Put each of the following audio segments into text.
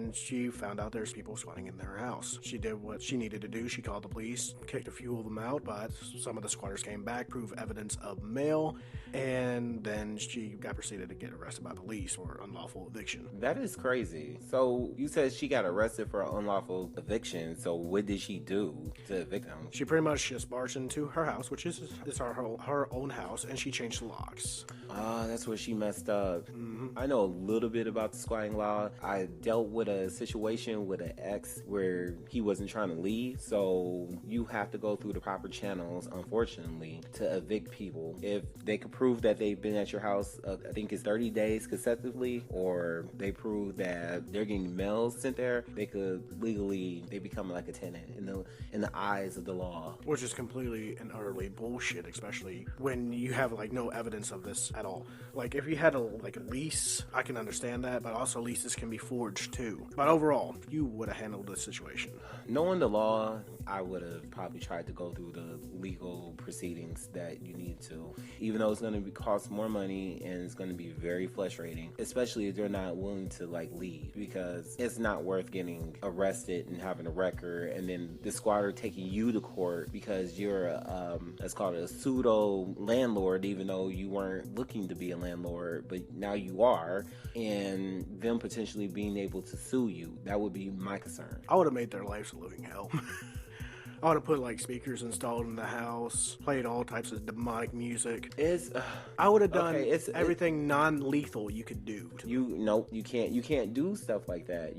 and she found out there's people squatting in their house. She did what she needed to do. She called the police, kicked a few of them out, but some of the squatters came back, proved evidence of mail, and then she got proceeded to get arrested by police for unlawful eviction. That is crazy. So you said she got arrested for unlawful eviction. So what did she do to evict him? She pretty much just barged into her house, which is her own house, and she changed the locks. That's where she messed up. I know a little bit about the squatting law. I dealt with a situation with an ex where he wasn't trying to leave, so you have to go through the proper channels, unfortunately, to evict people. If they could prove that they've been at your house, I think it's 30 days consecutively, or they prove that they're getting mails sent there, they could legally, they become like a tenant in the eyes of the law. Which is completely and utterly bullshit, especially when you have like no evidence of this at all. Like if you had a lease, I can understand that, but also leases can be forged too. But overall, you would have handled this situation. Knowing the law, I would have probably tried to go through the legal proceedings that you need to, even though it's going to cost more money and it's going to be very frustrating, especially if they're not willing to like leave, because it's not worth getting arrested and having a record and then the squatter taking you to court because you're let's call it a pseudo landlord, even though you weren't looking to be a landlord, but now you are, and them potentially being able to sue you. That would be my concern. I would have made their lives a living hell. I would have put like speakers installed in the house, played all types of demonic music. I would have done everything non-lethal you could do. You can't do stuff like that.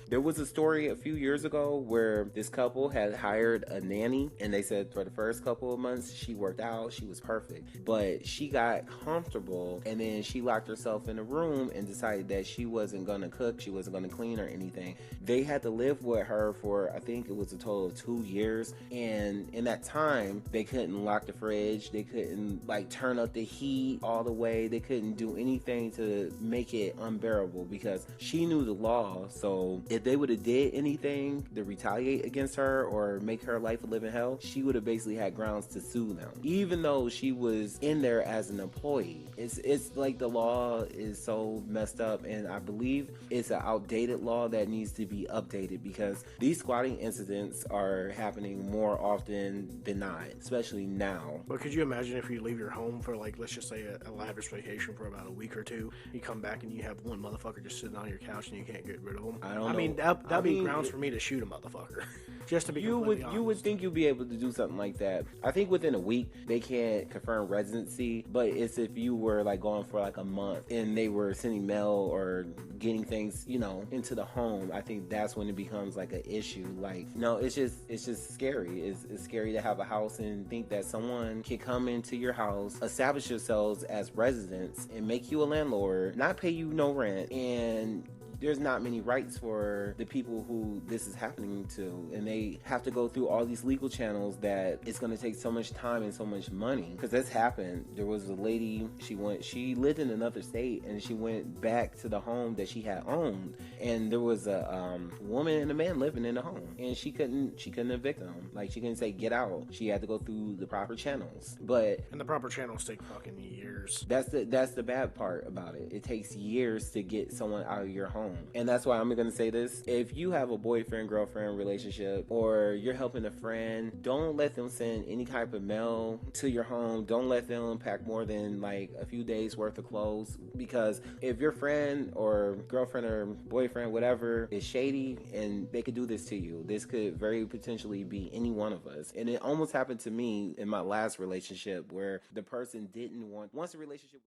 There was a story a few years ago where this couple had hired a nanny, and they said for the first couple of months she worked out, she was perfect, but she got comfortable and then she locked herself in a room and decided that she wasn't gonna cook, she wasn't gonna clean or anything. They had to live with her for, I think it was a total of 2 years. And in that time, they couldn't lock the fridge, they couldn't like turn up the heat all the way, they couldn't do anything to make it unbearable because she knew the law. So if they would have did anything to retaliate against her or make her life a living hell, she would have basically had grounds to sue them, even though she was in there as an employee. It's like the law is so messed up, and I believe it's an outdated law that needs to be updated because these squatting incidents are happening more often than not, especially now. But could you imagine if you leave your home for like, let's just say a lavish vacation for about a week or two, you come back and you have one motherfucker just sitting on your couch and you can't get rid of him? I mean, that'd be grounds for me to shoot a motherfucker. Just to be completely honest. You would think you'd be able to do something like that. I think within a week they can't confirm residency, but it's if you were like going for like a month and they were sending mail or getting things, into the home. I think that's when it becomes like an issue. Like, no, it's just scary. It's scary to have a house and think that someone can come into your house, establish yourselves as residents, and make you a landlord, not pay you no rent, and there's not many rights for the people who this is happening to, and they have to go through all these legal channels that it's going to take so much time and so much money. Because this happened. There was a lady, she lived in another state, and she went back to the home that she had owned, and there was a woman and a man living in the home, and she couldn't evict them. Like, she couldn't say get out. She had to go through the proper channels. And the proper channels take fucking years. That's the bad part about it. It takes years to get someone out of your home. And that's why I'm going to say this. If you have a boyfriend, girlfriend relationship, or you're helping a friend, don't let them send any type of mail to your home. Don't let them pack more than like a few days worth of clothes, because if your friend or girlfriend or boyfriend, whatever, is shady, and they could do this to you, this could very potentially be any one of us. And it almost happened to me in my last relationship where the person didn't want, once the relationship